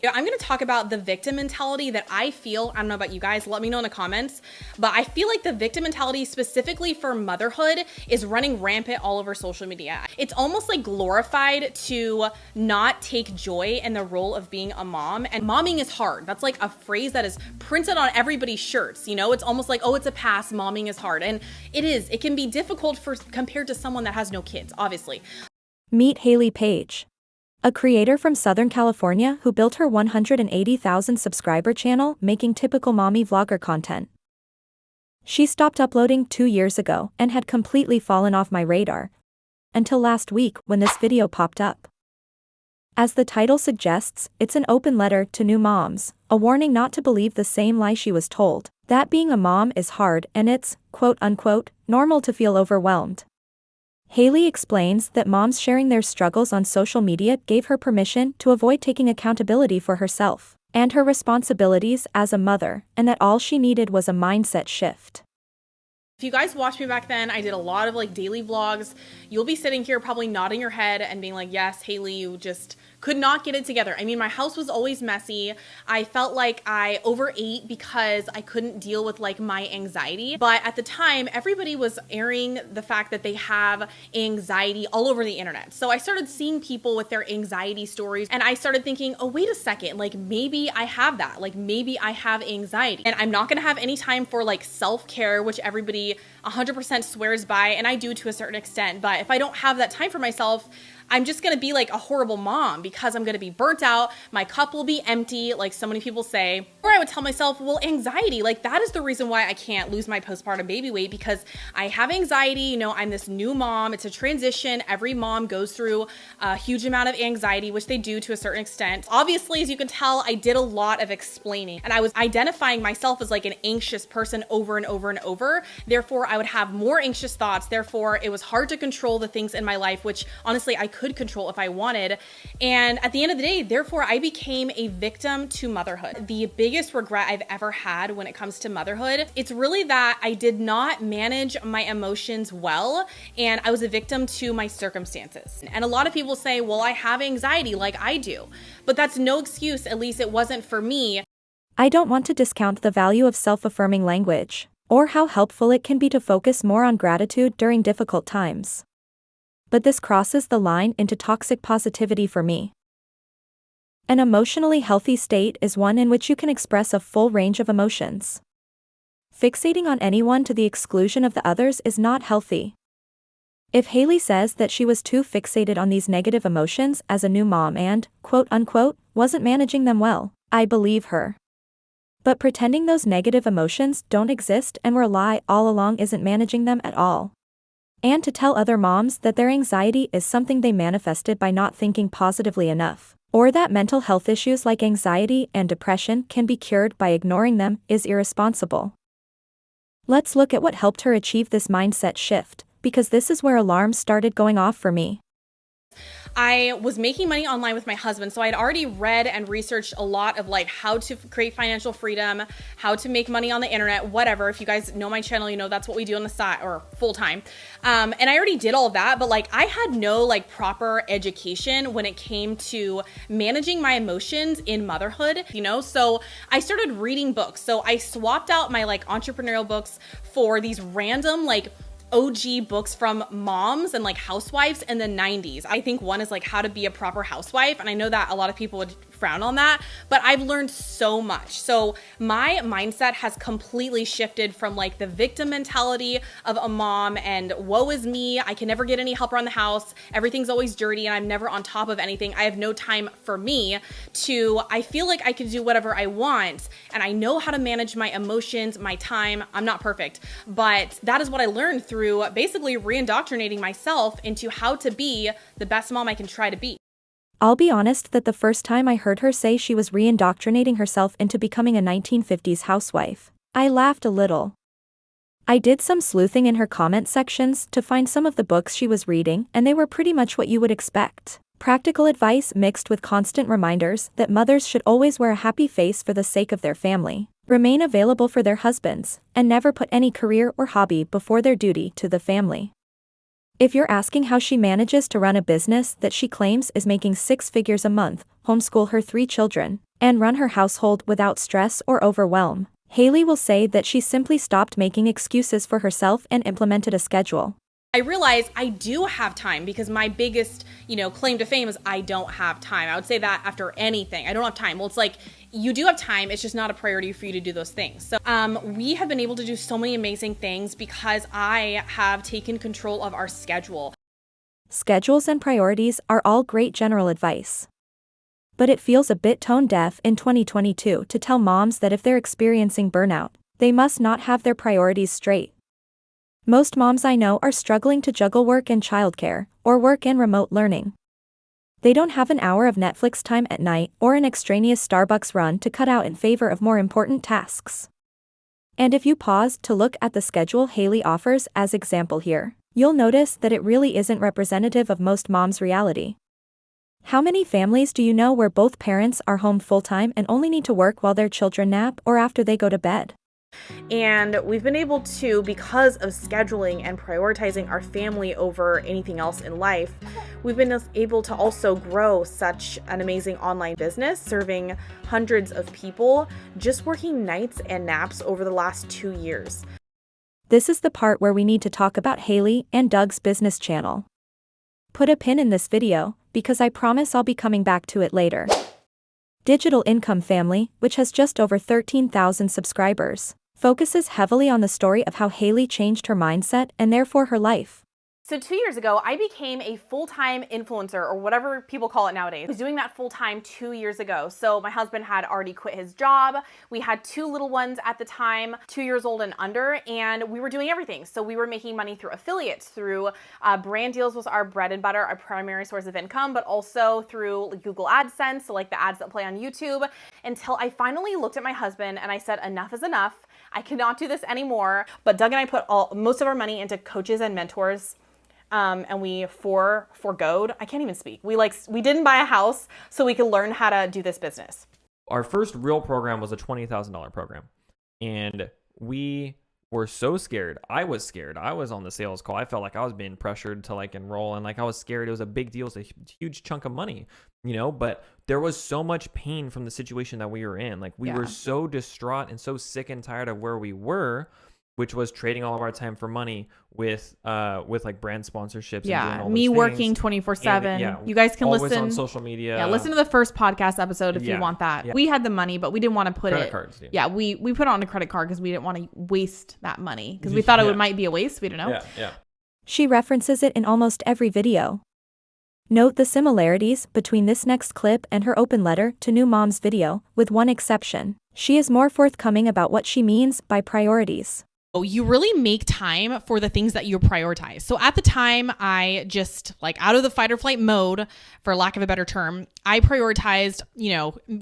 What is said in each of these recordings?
Yeah, I'm going to talk about the victim mentality that I feel. I don't know about you guys, let me know in the comments, but I feel like the victim mentality specifically for motherhood is running rampant all over social media. It's almost like glorified to not take joy in the role of being a mom, and momming is hard. That's like a phrase that is printed on everybody's shirts. You know, it's almost like, oh, it's a pass, momming is hard. And it is. It can be difficult compared to someone that has no kids, obviously. Meet Hayley Paige, a creator from Southern California who built her 180,000 subscriber channel making typical mommy vlogger content. She stopped uploading 2 years ago and had completely fallen off my radar, until last week when this video popped up. As the title suggests, it's an open letter to new moms, a warning not to believe the same lie she was told, that being a mom is hard and it's, quote-unquote, normal to feel overwhelmed. Hayley explains that moms sharing their struggles on social media gave her permission to avoid taking accountability for herself and her responsibilities as a mother, and that all she needed was a mindset shift. If you guys watched me back then, I did a lot of like daily vlogs. You'll be sitting here probably nodding your head and being like, yes, Hayley, you just could not get it together. I mean, my house was always messy. I felt like I overate because I couldn't deal with like my anxiety. But at the time, everybody was airing the fact that they have anxiety all over the internet. So I started seeing people with their anxiety stories and I started thinking, oh, wait a second, like maybe I have that. Like maybe I have anxiety and I'm not gonna have any time for like self-care, which everybody 100% swears by, and I do to a certain extent. But if I don't have that time for myself, I'm just gonna be like a horrible mom because I'm gonna be burnt out, my cup will be empty, like so many people say. Or I would tell myself, well, anxiety, like that is the reason why I can't lose my postpartum baby weight, because I have anxiety, you know, I'm this new mom, it's a transition, every mom goes through a huge amount of anxiety, which they do to a certain extent. Obviously, as you can tell, I did a lot of explaining and I was identifying myself as like an anxious person over and over and over. Therefore, I would have more anxious thoughts. Therefore, it was hard to control the things in my life, which honestly, I could control if I wanted. And at the end of the day, therefore, I became a victim to motherhood. The biggest regret I've ever had when it comes to motherhood, it's really that I did not manage my emotions well, and I was a victim to my circumstances. And a lot of people say, well, I have anxiety like I do, but that's no excuse. At least it wasn't for me. I don't want to discount the value of self-affirming language, or how helpful it can be to focus more on gratitude during difficult times. But this crosses the line into toxic positivity for me. An emotionally healthy state is one in which you can express a full range of emotions. Fixating on anyone to the exclusion of the others is not healthy. If Hayley says that she was too fixated on these negative emotions as a new mom and, quote-unquote, wasn't managing them well, I believe her. But pretending those negative emotions don't exist and were a lie all along isn't managing them at all. And to tell other moms that their anxiety is something they manifested by not thinking positively enough, or that mental health issues like anxiety and depression can be cured by ignoring them, is irresponsible. Let's look at what helped her achieve this mindset shift, because this is where alarms started going off for me. I was making money online with my husband, so I'd already read and researched a lot of like how to create financial freedom, how to make money on the internet, whatever. If you guys know my channel, you know that's what we do on the side or full time. And I already did all of that, but like I had no like proper education when it came to managing my emotions in motherhood, you know? So I started reading books. So I swapped out my like entrepreneurial books for these random like OG books from moms and like housewives in the 90s. I think one is like How to Be a Proper Housewife. And I know that a lot of people would frown on that, but I've learned so much. So my mindset has completely shifted from like the victim mentality of a mom and woe is me, I can never get any help around the house, everything's always dirty and I'm never on top of anything, I have no time for me, to I feel like I can do whatever I want and I know how to manage my emotions, my time. I'm not perfect, but that is what I learned through basically re-indoctrinating myself into how to be the best mom I can try to be. I'll be honest that the first time I heard her say she was re-indoctrinating herself into becoming a 1950s housewife, I laughed a little. I did some sleuthing in her comment sections to find some of the books she was reading, and they were pretty much what you would expect. Practical advice mixed with constant reminders that mothers should always wear a happy face for the sake of their family, remain available for their husbands, and never put any career or hobby before their duty to the family. If you're asking how she manages to run a business that she claims is making 6 figures a month, homeschool her 3 children, and run her household without stress or overwhelm, Hayley will say that she simply stopped making excuses for herself and implemented a schedule. I realize I do have time because my biggest, claim to fame is I don't have time. I would say that after anything. I don't have time. Well, it's like you do have time. It's just not a priority for you to do those things. So we have been able to do so many amazing things because I have taken control of our schedule. Schedules and priorities are all great general advice. But it feels a bit tone deaf in 2022 to tell moms that if they're experiencing burnout, they must not have their priorities straight. Most moms I know are struggling to juggle work and childcare, or work and remote learning. They don't have an hour of Netflix time at night or an extraneous Starbucks run to cut out in favor of more important tasks. And if you pause to look at the schedule Hayley offers as example here, you'll notice that it really isn't representative of most moms' reality. How many families do you know where both parents are home full-time and only need to work while their children nap or after they go to bed? And we've been able to, because of scheduling and prioritizing our family over anything else in life, we've been able to also grow such an amazing online business, serving hundreds of people, just working nights and naps over the last 2 years. This is the part where we need to talk about Hayley and Doug's business channel. Put a pin in this video, because I promise I'll be coming back to it later. Digital Income Family, which has just over 13,000 subscribers, focuses heavily on the story of how Hayley changed her mindset and therefore her life. So 2 years ago, I became a full-time influencer, or whatever people call it nowadays. I was doing that full-time 2 years ago. So my husband had already quit his job. We had 2 little ones at the time, 2 years old and under, and we were doing everything. So we were making money through affiliates, through brand deals was our bread and butter, our primary source of income, but also through Google AdSense, so like the ads that play on YouTube, until I finally looked at my husband and I said, enough is enough. I cannot do this anymore. But Doug and I put most of our money into coaches and mentors. And we forgoed, I can't even speak. We didn't buy a house so we could learn how to do this business. Our first real program was a $20,000 program. And we were so scared. I was scared. I was on the sales call. I felt like I was being pressured to enroll, and I was scared. It was a big deal. It's a huge chunk of money, but there was so much pain from the situation that we were in. We were so distraught and so sick and tired of where we were, which was trading all of our time for money with brand sponsorships. Yeah, and doing all me those working things. 24/7. Yeah, you guys can always listen on social media. Yeah, listen to the first podcast episode if you want that. Yeah. We had the money, but we didn't want to put credit cards. Yeah, we put it on a credit card because we didn't want to waste that money because we thought it might be a waste. We don't know. Yeah. She references it in almost every video. Note the similarities between this next clip and her open letter to new moms video, with one exception. She is more forthcoming about what she means by priorities. You really make time for the things that you prioritize. So at the time, I just out of the fight or flight mode, for lack of a better term, I prioritized,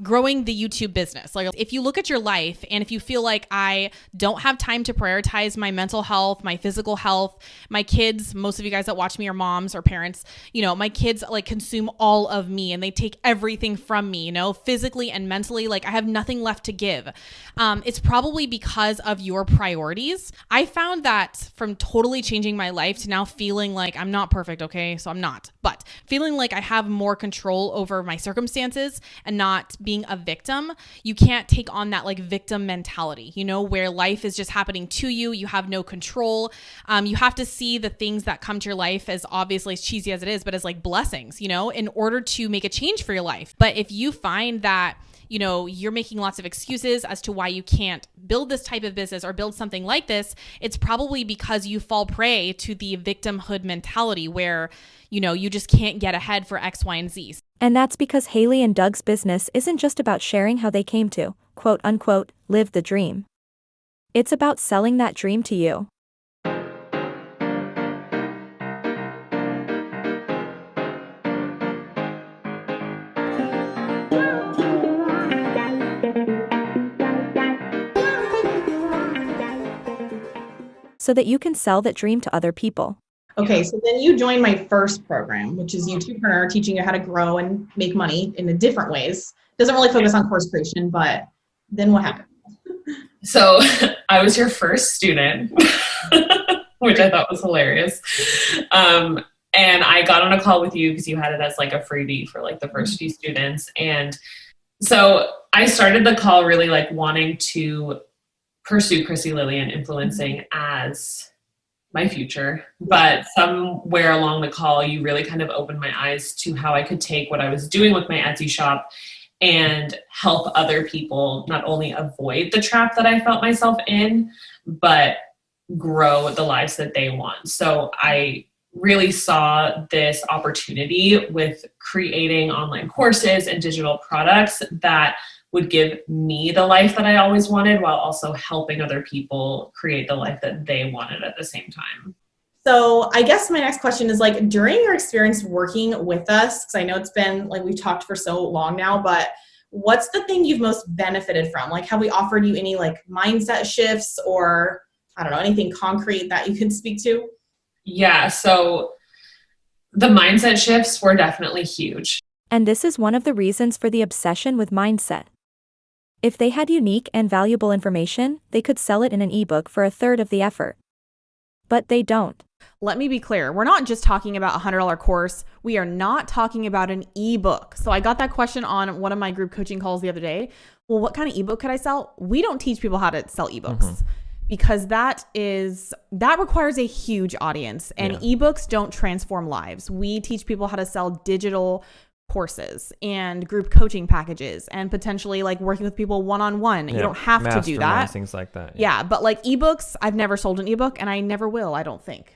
growing the YouTube business. If you look at your life and if you feel like I don't have time to prioritize my mental health, my physical health, my kids, most of you guys that watch me are moms or parents, my kids consume all of me and they take everything from me, physically and mentally, I have nothing left to give. It's probably because of your priorities. I found that from totally changing my life to now feeling like I'm not perfect, okay? So I'm not, but feeling like I have more control over my circumstances and not being a victim. You can't take on that victim mentality, where life is just happening to you. You have no control. You have to see the things that come to your life as obviously as cheesy as it is, but as blessings, in order to make a change for your life. But if you find that you're making lots of excuses as to why you can't build this type of business or build something like this, it's probably because you fall prey to the victimhood mentality where, you just can't get ahead for X, Y, and Z. And that's because Hayley and Doug's business isn't just about sharing how they came to, quote unquote, live the dream. It's about selling that dream to you. So that you can sell that dream to other people. Okay, so then you joined my first program, which is YouTubepreneur, teaching you how to grow and make money in the different ways. Doesn't really focus on course creation, but then what happened? So I was your first student. which I thought was hilarious. And I got on a call with you because you had it as like a freebie for like the first few students. And so I started the call really like wanting to pursue Chrissy Lily and influencing as my future. But somewhere along the call, you really kind of opened my eyes to how I could take what I was doing with my Etsy shop and help other people not only avoid the trap that I felt myself in, but grow the lives that they want. So I really saw this opportunity with creating online courses and digital products that would give me the life that I always wanted while also helping other people create the life that they wanted at the same time. So I guess my next question is like, during your experience working with us, because I know it's been like we've talked for so long now, but what's the thing you've most benefited from? Like, have we offered you any like mindset shifts or I don't know, anything concrete that you can speak to? Yeah, so the mindset shifts were definitely huge. And this is one of the reasons for the obsession with mindset. If they had unique and valuable information, they could sell it in an ebook for a third of the effort. But they don't. Let me be clear. We're not just talking about a $100 course. We are not talking about an ebook. So I got that question on one of my group coaching calls the other day. Well, what kind of ebook could I sell? We don't teach people how to sell ebooks. Because that requires a huge audience, and ebooks don't transform lives. We teach people how to sell digital courses and group coaching packages and potentially like working with people one-on-one. You don't have to do that. Things like that. Yeah, but like ebooks, I've never sold an ebook and I never will, I don't think.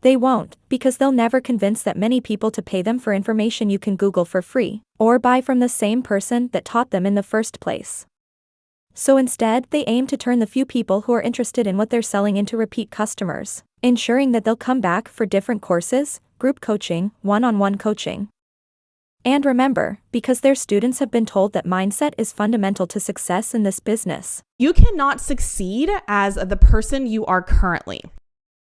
They won't, because they'll never convince that many people to pay them for information you can Google for free or buy from the same person that taught them in the first place. So instead, they aim to turn the few people who are interested in what they're selling into repeat customers, ensuring that they'll come back for different courses, group coaching, one-on-one coaching. And remember, because their students have been told that mindset is fundamental to success in this business. You cannot succeed as the person you are currently.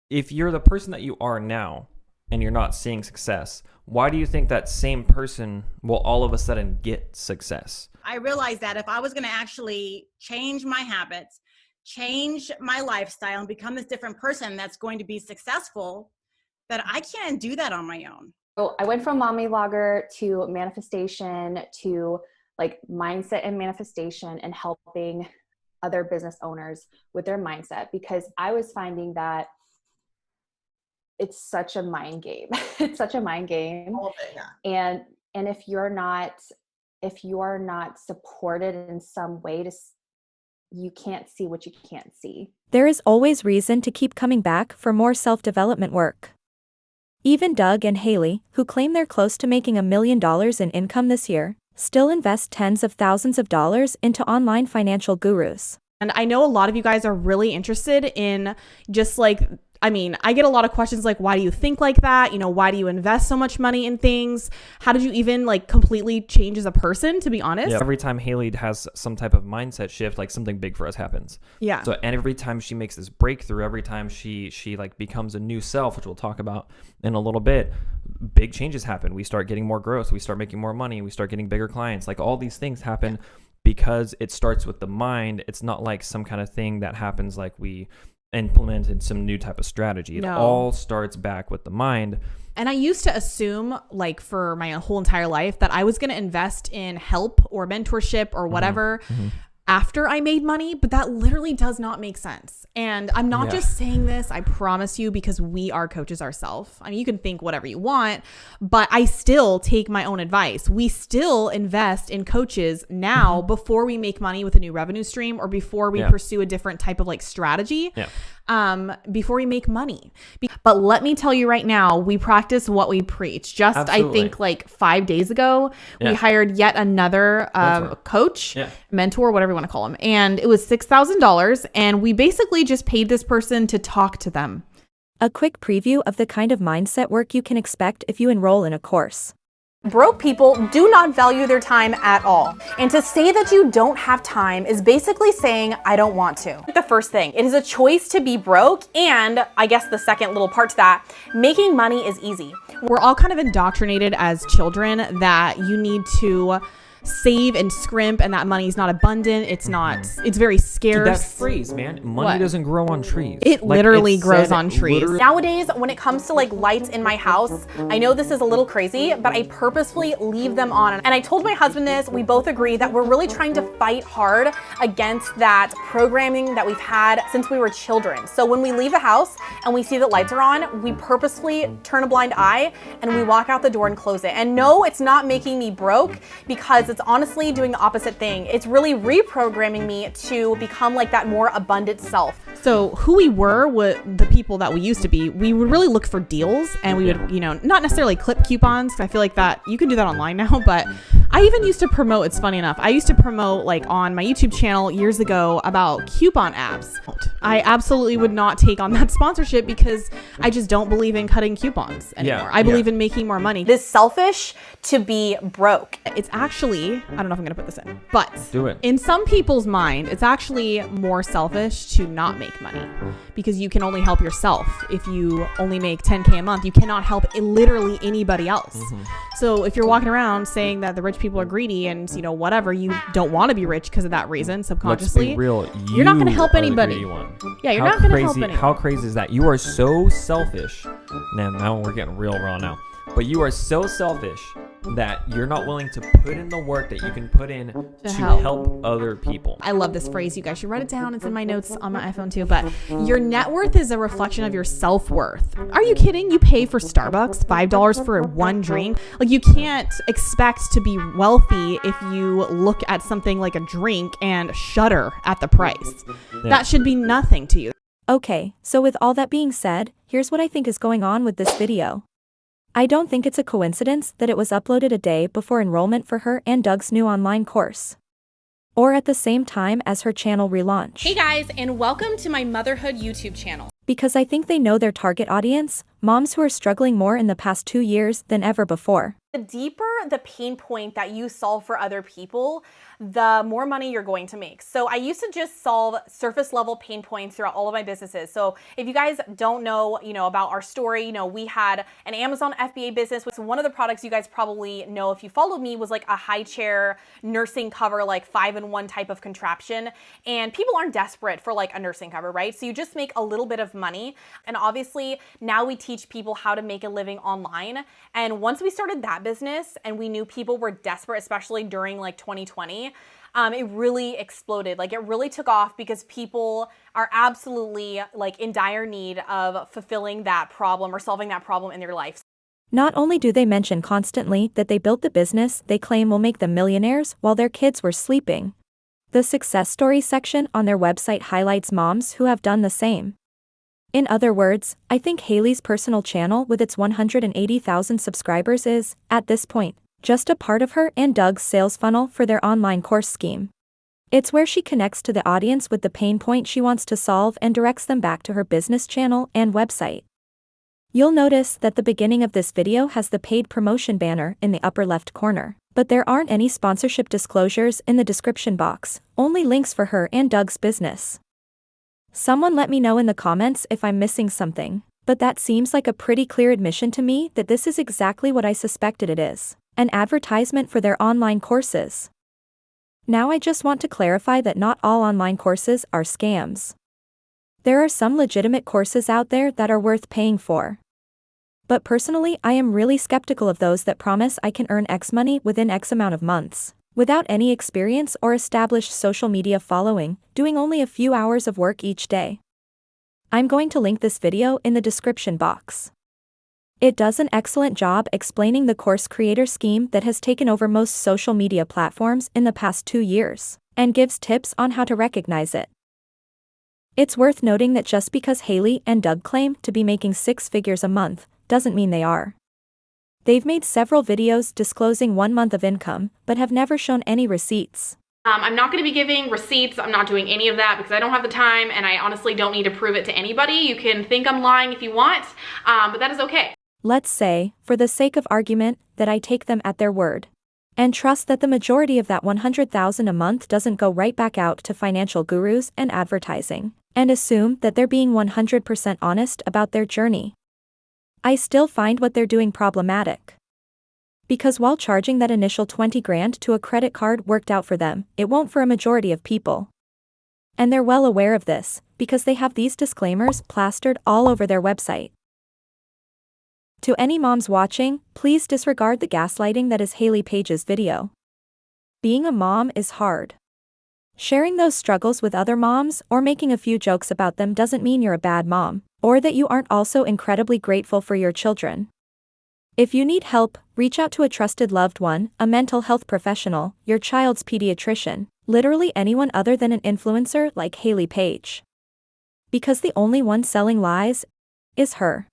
If you're the person that you are now and you're not seeing success, why do you think that same person will all of a sudden get success? I realized that if I was going to actually change my habits, change my lifestyle, and become this different person that's going to be successful, that I can't do that on my own. So I went from mommy vlogger to manifestation to like mindset and manifestation and helping other business owners with their mindset, because I was finding that it's such a mind game. It's such a mind game. All of it, yeah. And if you are not supported in some way, you can't see what you can't see. There is always reason to keep coming back for more self-development work. Even Doug and Hayley, who claim they're close to making $1 million in income this year, still invest tens of thousands of dollars into online financial gurus. And I know a lot of you guys are really interested in just like, I get a lot of questions like, why do you think like that? Why do you invest so much money in things? How did you even like completely change as a person, to be honest? Yeah, every time Hayley has some type of mindset shift, like something big for us happens. Yeah. So, and every time she makes this breakthrough, every time she like becomes a new self, which we'll talk about in a little bit, big changes happen. We start getting more growth. We start making more money. We start getting bigger clients. Like all these things happen because it starts with the mind. It's not like some kind of thing that happens like we implemented some new type of strategy. It all starts back with the mind. And I used to assume, like for my whole entire life, that I was going to invest in help or mentorship or whatever after I made money, but that literally does not make sense. And I'm not just saying this, I promise you, because we are coaches ourselves. You can think whatever you want, but I still take my own advice. We still invest in coaches now before we make money with a new revenue stream or before we pursue a different type of like strategy. Before we make money. But let me tell you right now, we practice what we preach. I think like 5 days ago, we hired yet another coach, mentor, whatever you want to call him. And it was $6,000. And we basically just paid this person to talk to them. A quick preview of the kind of mindset work you can expect if you enroll in a course. Broke people do not value their time at all. And to say that you don't have time is basically saying, I don't want to. The first thing, it is a choice to be broke. And I guess the second little part to that, making money is easy. We're all kind of indoctrinated as children that you need to save and scrimp and that money is not abundant. It's not, it's very scarce. Dude, that phrase, man, money What? doesn't grow on trees. It Like, literally it's grows said on trees. literally- Nowadays, when it comes to like lights in my house, I know this is a little crazy, but I purposefully leave them on. And I told my husband this, we both agree that we're really trying to fight hard against that programming that we've had since we were children. So when we leave the house and we see that lights are on, we purposefully turn a blind eye and we walk out the door and close it. And no, it's not making me broke, because it's honestly doing the opposite thing. It's really reprogramming me to become like that more abundant self. So who we were, the people that we used to be, we would really look for deals, and we would, not necessarily clip coupons, because I feel like that you can do that online now, but I even used to promote, it's funny enough, I used to promote like on my YouTube channel years ago about coupon apps. I absolutely would not take on that sponsorship because I just don't believe in cutting coupons anymore. Yeah, I believe in making more money. This selfish to be broke. It's actually, I don't know if I'm gonna put this in, but Do it. in some people's mind, it's actually more selfish to not make money, because you can only help yourself. If you only make 10K a month, you cannot help literally anybody else. So if you're walking around saying that the rich people are greedy and whatever, you don't want to be rich because of that reason subconsciously. Let's be real. You're not going to help are the anybody. greedy one. Yeah, you're How not going to help crazy- anyone. How crazy is that? You are so selfish. Now we're getting real raw now. But you are so selfish that you're not willing to put in the work that you can put in to help other people. I love this phrase. You guys should write it down. It's in my notes on my iPhone too. But your net worth is a reflection of your self-worth. Are you kidding? You pay for Starbucks $5 for one drink. Like, you can't expect to be wealthy if you look at something like a drink and shudder at the price. Yeah. That should be nothing to you. Okay, so with all that being said, here's what I think is going on with this video. I don't think it's a coincidence that it was uploaded a day before enrollment for her and Doug's new online course, or at the same time as her channel relaunch. Hey guys, and welcome to my Motherhood YouTube channel. Because I think they know their target audience, moms who are struggling more in the past 2 years than ever before. The deeper the pain point that you solve for other people, the more money you're going to make. So I used to just solve surface level pain points throughout all of my businesses. So if you guys don't know, about our story, we had an Amazon FBA business. So one of the products you guys probably know if you followed me was like a high chair nursing cover, like 5-in-1 type of contraption. And people aren't desperate for like a nursing cover, right? So you just make a little bit of money. And obviously now we teach people how to make a living online. And once we started that business and we knew people were desperate, especially during like 2020, it really exploded. Like, it really took off because people are absolutely like in dire need of fulfilling that problem or solving that problem in their life. Not only do they mention constantly that they built the business they claim will make them millionaires while their kids were sleeping, the success story section on their website highlights moms who have done the same. In other words, I think Hayley's personal channel with its 180,000 subscribers is, at this point, just a part of her and Doug's sales funnel for their online course scheme. It's where she connects to the audience with the pain point she wants to solve and directs them back to her business channel and website. You'll notice that the beginning of this video has the paid promotion banner in the upper left corner, but there aren't any sponsorship disclosures in the description box, only links for her and Doug's business. Someone let me know in the comments if I'm missing something, but that seems like a pretty clear admission to me that this is exactly what I suspected it is, an advertisement for their online courses. Now I just want to clarify that not all online courses are scams. There are some legitimate courses out there that are worth paying for. But personally, I am really skeptical of those that promise I can earn X money within X amount of months, without any experience or established social media following, doing only a few hours of work each day. I'm going to link this video in the description box. It does an excellent job explaining the course creator scheme that has taken over most social media platforms in the past 2 years, and gives tips on how to recognize it. It's worth noting that just because Hayley and Doug claim to be making 6 figures a month, doesn't mean they are. They've made several videos disclosing 1 month of income, but have never shown any receipts. I'm not going to be giving receipts. I'm not doing any of that because I don't have the time, and I honestly don't need to prove it to anybody. You can think I'm lying if you want, but that is okay. Let's say, for the sake of argument, that I take them at their word, and trust that the majority of that $100,000 a month doesn't go right back out to financial gurus and advertising, and assume that they're being 100% honest about their journey. I still find what they're doing problematic. Because while charging that initial 20 grand to a credit card worked out for them, it won't for a majority of people. And they're well aware of this, because they have these disclaimers plastered all over their website. To any moms watching, please disregard the gaslighting that is Hayley Paige's video. Being a mom is hard. Sharing those struggles with other moms or making a few jokes about them doesn't mean you're a bad mom, or that you aren't also incredibly grateful for your children. If you need help, reach out to a trusted loved one, a mental health professional, your child's pediatrician, literally anyone other than an influencer like Hayley Paige. Because the only one selling lies is her.